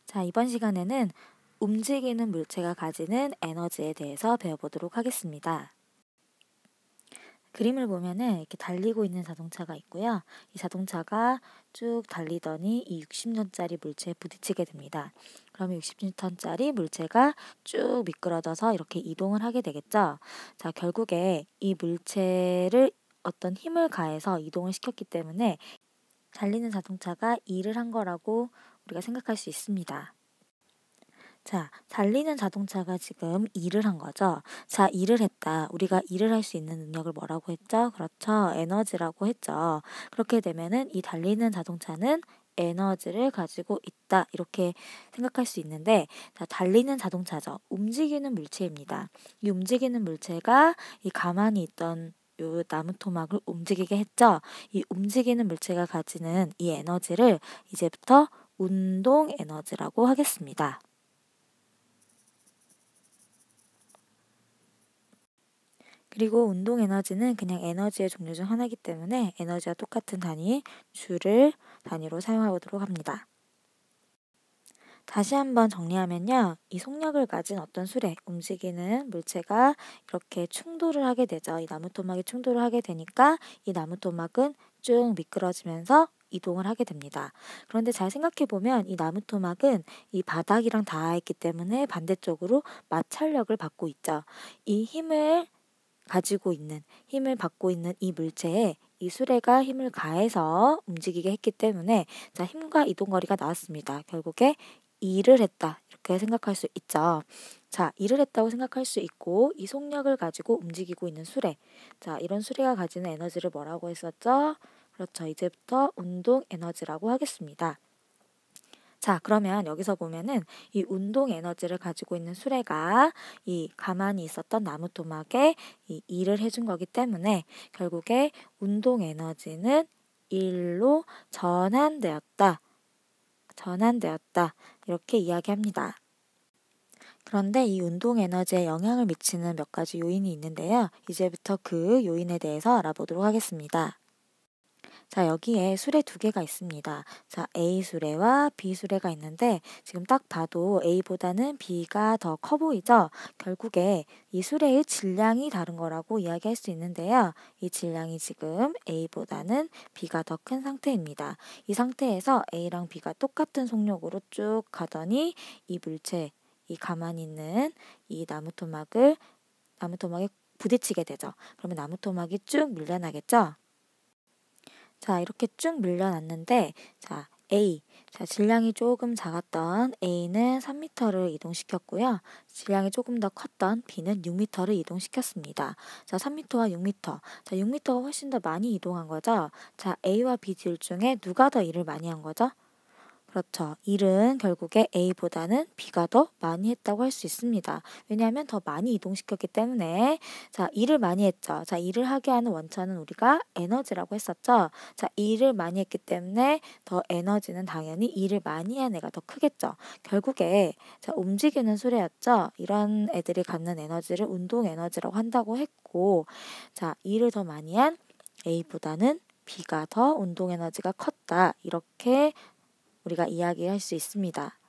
자, 이번 시간에는 움직이는 물체가 가지는 에너지에 대해서 배워보도록 하겠습니다. 그림을 보면은 이렇게 달리고 있는 자동차가 있고요. 이 자동차가 쭉 달리더니 이 60톤짜리 물체에 부딪히게 됩니다. 그러면 60톤짜리 물체가 쭉 미끄러져서 이렇게 이동을 하게 되겠죠. 자, 결국에 이 물체를 어떤 힘을 가해서 이동을 시켰기 때문에 달리는 자동차가 일을 한 거라고 우리가 생각할 수 있습니다. 자, 달리는 자동차가 지금 일을 한 거죠. 자, 일을 했다. 우리가 일을 할 수 있는 능력을 뭐라고 했죠? 그렇죠. 에너지라고 했죠. 그렇게 되면은 이 달리는 자동차는 에너지를 가지고 있다. 이렇게 생각할 수 있는데, 자, 달리는 자동차죠. 움직이는 물체입니다. 이 움직이는 물체가 이 가만히 있던 요 나무 토막을 움직이게 했죠. 이 움직이는 물체가 가지는 이 에너지를 이제부터 운동 에너지라고 하겠습니다. 그리고 운동 에너지는 그냥 에너지의 종류 중 하나이기 때문에 에너지와 똑같은 단위, 줄을 단위로 사용하도록 합니다. 다시 한번 정리하면요. 이 속력을 가진 어떤 수레, 움직이는 물체가 이렇게 충돌을 하게 되죠. 이 나무 토막이 충돌을 하게 되니까 이 나무 토막은 쭉 미끄러지면서 이동을 하게 됩니다. 그런데 잘 생각해 보면 이 나무 토막은 이 바닥이랑 닿아 있기 때문에 반대쪽으로 마찰력을 받고 있죠. 이 힘을 받고 있는 이 물체에 이 수레가 힘을 가해서 움직이게 했기 때문에 자, 힘과 이동거리가 나왔습니다. 결국에 일을 했다. 이렇게 생각할 수 있죠. 자, 일을 했다고 생각할 수 있고 이 속력을 가지고 움직이고 있는 수레. 자, 이런 수레가 가지는 에너지를 뭐라고 했었죠? 그렇죠. 이제부터 운동 에너지라고 하겠습니다. 자, 그러면 여기서 보면은 이 운동 에너지를 가지고 있는 수레가 이 가만히 있었던 나무 토막에 이 일을 해준 거기 때문에 결국에 운동 에너지는 일로 전환되었다. 전환되었다. 이렇게 이야기합니다. 그런데 이 운동 에너지에 영향을 미치는 몇 가지 요인이 있는데요. 이제부터 그 요인에 대해서 알아보도록 하겠습니다. 자, 여기에 수레 두 개가 있습니다. 자, A 수레와 B 수레가 있는데 지금 딱 봐도 A보다는 B가 더 커 보이죠? 결국에 이 수레의 질량이 다른 거라고 이야기할 수 있는데요. 이 질량이 지금 A보다는 B가 더 큰 상태입니다. 이 상태에서 A랑 B가 똑같은 속력으로 쭉 가더니 이 물체, 이 가만히 있는 이 나무 토막에 부딪히게 되죠. 그러면 나무 토막이 쭉 밀려나겠죠? 자, 이렇게 쭉 밀려났는데, 자, A. 자, 질량이 조금 작았던 A는 3m를 이동시켰고요. 질량이 조금 더 컸던 B는 6m를 이동시켰습니다. 자, 3m와 6m. 자, 6m가 훨씬 더 많이 이동한 거죠. 자, A와 B 둘 중에 누가 더 일을 많이 한 거죠? 그렇죠. 일은 결국에 A보다는 B가 더 많이 했다고 할 수 있습니다. 왜냐하면 더 많이 이동시켰기 때문에 자, 일을 많이 했죠. 자, 일을 하게 하는 원천은 우리가 에너지라고 했었죠. 자, 일을 많이 했기 때문에 더 에너지는 당연히 일을 많이 한 애가 더 크겠죠. 결국에 자, 움직이는 수레였죠. 이런 애들이 갖는 에너지를 운동 에너지라고 한다고 했고 자, 일을 더 많이 한 A보다는 B가 더 운동 에너지가 컸다. 이렇게 우리가 이야기할 수 있습니다.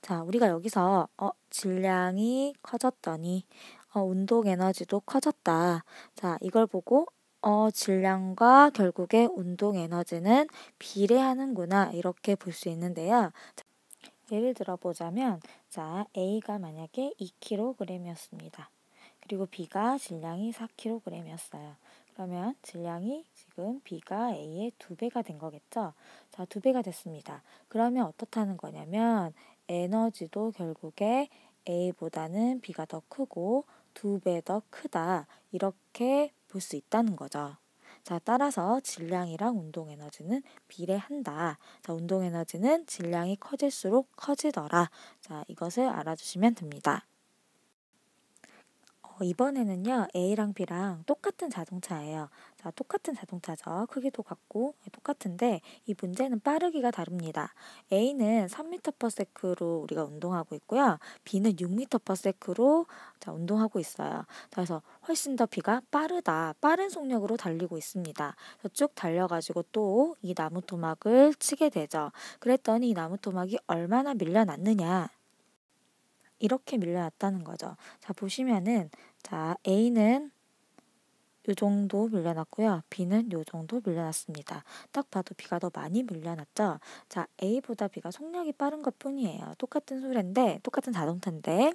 자, 우리가 여기서 질량이 커졌더니 운동 에너지도 커졌다. 자, 이걸 보고 질량과 결국에 운동 에너지는 비례하는구나 이렇게 볼 수 있는데요. 자, 예를 들어 보자면 자, A가 만약에 2kg이었습니다. 그리고 B가 질량이 4kg이었어요. 그러면 질량이 지금 B가 A의 2배가 된 거겠죠? 자, 2배가 됐습니다. 그러면 어떻다는 거냐면 에너지도 결국에 A보다는 B가 더 크고 2배 더 크다. 이렇게 볼 수 있다는 거죠. 자, 따라서 질량이랑 운동 에너지는 비례한다. 자, 운동 에너지는 질량이 커질수록 커지더라. 자, 이것을 알아주시면 됩니다. 이번에는요, A랑 B랑 똑같은 자동차예요. 자, 똑같은 자동차죠. 크기도 같고 똑같은데 이 문제는 빠르기가 다릅니다. A는 3m/s로 우리가 운동하고 있고요. B는 6m/s로 자, 운동하고 있어요. 그래서 훨씬 더 B가 빠르다. 빠른 속력으로 달리고 있습니다. 그래서 쭉 달려가지고 또 이 나무 토막을 치게 되죠. 그랬더니 이 나무 토막이 얼마나 밀려났느냐. 이렇게 밀려났다는 거죠. 자, 보시면은 자, A는 요 정도 밀려났고요. B는 요 정도 밀려났습니다. 딱 봐도 B가 더 많이 밀려났죠. 자, A보다 B가 속력이 빠른 것뿐이에요. 똑같은 수레인데, 똑같은 자동차인데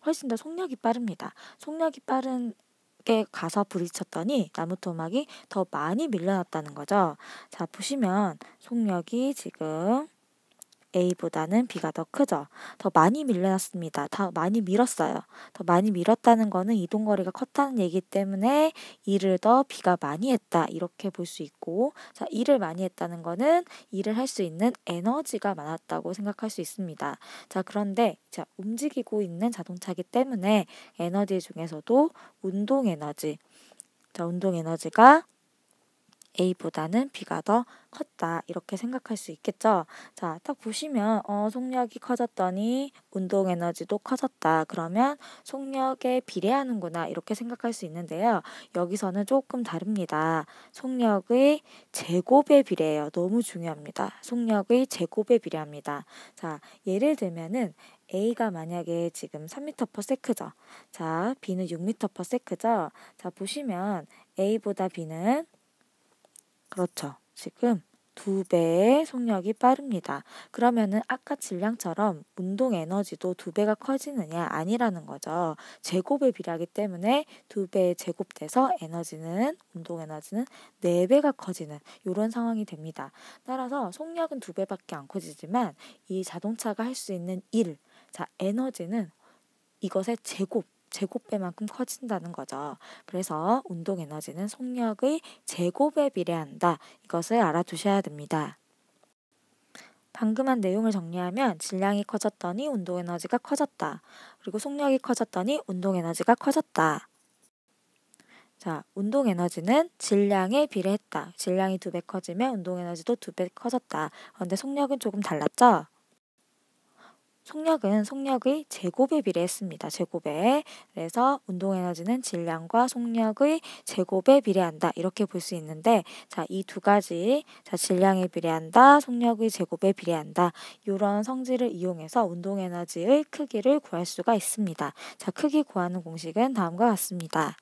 훨씬 더 속력이 빠릅니다. 속력이 빠른 게 가서 부딪혔더니 나무 토막이 더 많이 밀려났다는 거죠. 자, 보시면 속력이 지금 A보다는 B가 더 크죠. 더 많이 밀려났습니다. 더 많이 밀었어요. 더 많이 밀었다는 거는 이동거리가 컸다는 얘기 때문에 일을 더 B가 많이 했다. 이렇게 볼 수 있고, 자, 일을 많이 했다는 거는 일을 할 수 있는 에너지가 많았다고 생각할 수 있습니다. 자, 그런데 자, 움직이고 있는 자동차이기 때문에 에너지 중에서도 운동 에너지, 자, 운동 에너지가 A보다는 B가 더 컸다. 이렇게 생각할 수 있겠죠. 자, 딱 보시면 속력이 커졌더니 운동 에너지도 커졌다. 그러면 속력에 비례하는구나. 이렇게 생각할 수 있는데요. 여기서는 조금 다릅니다. 속력의 제곱에 비례해요. 너무 중요합니다. 속력의 제곱에 비례합니다. 자, 예를 들면은 A가 만약에 지금 3m/s죠. 자, B는 6m/s죠. 자, 보시면 A보다 B는 그렇죠. 지금 2배의 속력이 빠릅니다. 그러면은 아까 질량처럼 운동 에너지도 2배가 커지느냐? 아니라는 거죠. 제곱에 비례하기 때문에 2배 제곱돼서 에너지는, 운동 에너지는 4배가 커지는 이런 상황이 됩니다. 따라서 속력은 2배밖에 안 커지지만 이 자동차가 할 수 있는 일, 자, 에너지는 이것의 제곱배만큼 커진다는 거죠. 그래서 운동 에너지는 속력의 제곱에 비례한다. 이것을 알아두셔야 됩니다. 방금 한 내용을 정리하면 질량이 커졌더니 운동 에너지가 커졌다. 그리고 속력이 커졌더니 운동 에너지가 커졌다. 자, 운동 에너지는 질량에 비례했다. 질량이 2배 커지면 운동 에너지도 2배 커졌다. 그런데 속력은 조금 달랐죠? 속력은 속력의 제곱에 비례했습니다. 제곱에. 그래서 운동 에너지는 질량과 속력의 제곱에 비례한다. 이렇게 볼 수 있는데 자, 이 두 가지 자, 질량에 비례한다. 속력의 제곱에 비례한다. 이런 성질을 이용해서 운동 에너지의 크기를 구할 수가 있습니다. 자, 크기 구하는 공식은 다음과 같습니다.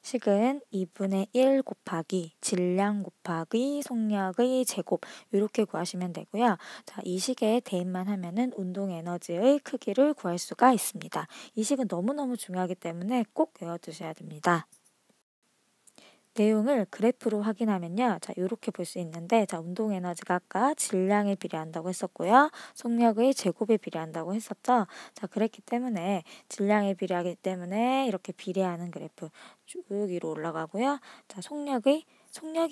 식은 2분의 1 곱하기 질량 곱하기 속력의 제곱 이렇게 구하시면 되고요. 자, 이 식에 대입만 하면은 운동 에너지의 크기를 구할 수가 있습니다. 이 식은 너무너무 중요하기 때문에 꼭 외워두셔야 됩니다. 내용을 그래프로 확인하면요. 자, 이렇게 볼 수 있는데, 자, 운동 에너지가 아까 질량에 비례한다고 했었고요. 속력의 제곱에 비례한다고 했었죠. 자, 그랬기 때문에 질량에 비례하기 때문에 이렇게 비례하는 그래프 쭉 위로 올라가고요. 자, 속력이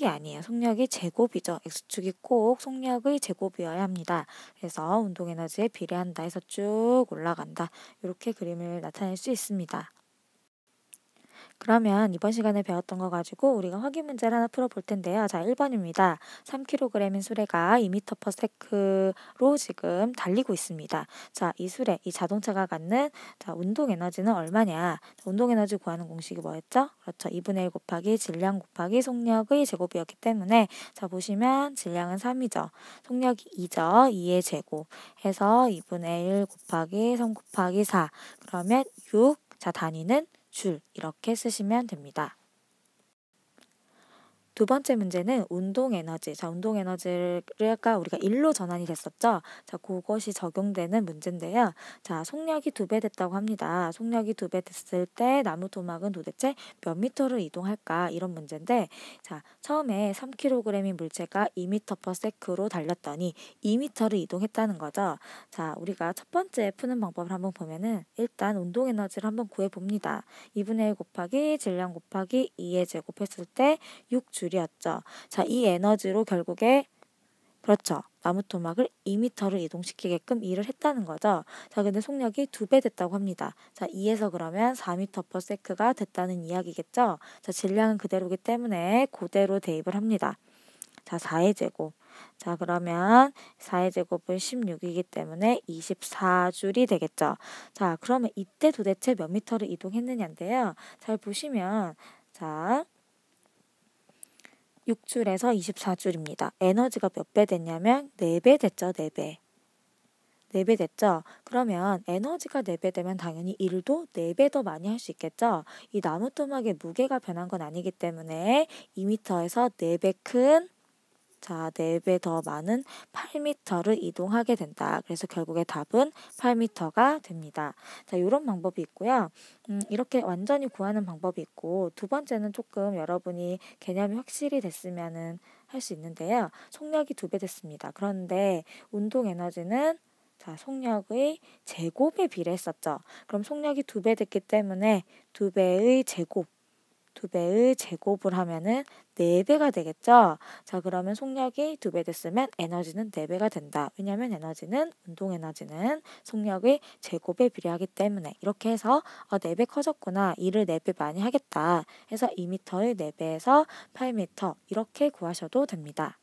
아니에요. 속력이 제곱이죠. X축이 꼭 속력의 제곱이어야 합니다. 그래서 운동 에너지에 비례한다 해서 쭉 올라간다. 이렇게 그림을 나타낼 수 있습니다. 그러면 이번 시간에 배웠던 거 가지고 우리가 확인 문제를 하나 풀어볼 텐데요. 자, 1번입니다. 3kg인 수레가 2m/s로 지금 달리고 있습니다. 자, 이 수레, 이 자동차가 갖는 자, 운동 에너지는 얼마냐? 자, 운동 에너지 구하는 공식이 뭐였죠? 그렇죠. 2분의 1 곱하기 질량 곱하기 속력의 제곱이었기 때문에 자, 보시면 질량은 3이죠. 속력이 2죠. 2의 제곱 해서 2분의 1 곱하기 3 곱하기 4 그러면 6. 자, 단위는 줄 이렇게 쓰시면 됩니다. 두 번째 문제는 운동 에너지. 자, 운동 에너지가 우리가 일로 전환이 됐었죠. 자, 그것이 적용되는 문제인데요. 자, 속력이 2배 됐다고 합니다. 속력이 2배 됐을 때 나무 토막은 도대체 몇 미터를 이동할까? 이런 문제인데, 자, 처음에 3kg인 물체가 2m/s로 달렸더니 2m를 이동했다는 거죠. 자, 우리가 첫 번째 푸는 방법을 한번 보면은 일단 운동 에너지를 한번 구해 봅니다. 2분의 1 곱하기 질량 곱하기 2의 제곱했을 때 6줄이었죠. 자, 이 에너지로 결국에 그렇죠. 나무 토막을 2m를 이동시키게끔 일을 했다는 거죠. 자, 근데 속력이 2배 됐다고 합니다. 자, 2에서 그러면 4m/s가 됐다는 이야기겠죠. 자, 질량은 그대로기 때문에 그대로 대입을 합니다. 자, 4의 제곱. 자, 그러면 4의 제곱은 16이기 때문에 24줄이 되겠죠. 자, 그러면 이때 도대체 몇 미터를 이동했느냐인데요. 잘 보시면, 자, 6줄에서 24줄입니다. 에너지가 몇 배 됐냐면 4배 됐죠, 4배. 4배 됐죠? 그러면 에너지가 4배 되면 당연히 일도 4배 더 많이 할 수 있겠죠? 이 나무 토막의 무게가 변한 건 아니기 때문에 2m에서 4배 큰, 자, 4배 더 많은 8m를 이동하게 된다. 그래서 결국에 답은 8m가 됩니다. 자, 이런 방법이 있고요. 이렇게 완전히 구하는 방법이 있고, 두 번째는 조금 여러분이 개념이 확실히 됐으면은 할 수 있는데요. 속력이 2배 됐습니다. 그런데 운동 에너지는 자, 속력의 제곱에 비례했었죠. 그럼 속력이 2배 됐기 때문에 2배의 제곱, 2배의 제곱을 하면은 4배가 되겠죠. 자, 그러면 속력이 2배 됐으면 에너지는 4배가 된다. 왜냐하면 운동 에너지는 속력의 제곱에 비례하기 때문에 이렇게 해서 4배 커졌구나. 일을 4배 많이 하겠다. 해서 2m의 4배에서 8m 이렇게 구하셔도 됩니다.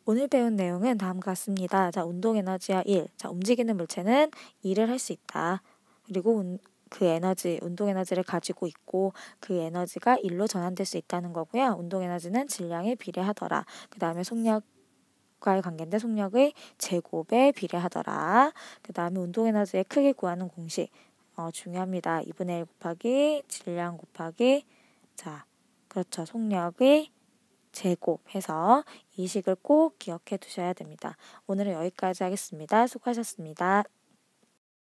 오늘 배운 내용은 다음과 같습니다. 자, 운동 에너지와 일. 자, 움직이는 물체는 일을 할 수 있다. 그리고 그 에너지, 운동 에너지를 가지고 있고 그 에너지가 일로 전환될 수 있다는 거고요. 운동 에너지는 질량에 비례하더라. 그 다음에 속력과의 관계인데 속력의 제곱에 비례하더라. 그 다음에 운동 에너지의 크기 구하는 공식. 중요합니다. 2분의 1 곱하기 질량 곱하기 자, 그렇죠. 속력의 제곱해서 이 식을 꼭 기억해 두셔야 됩니다. 오늘은 여기까지 하겠습니다. 수고하셨습니다.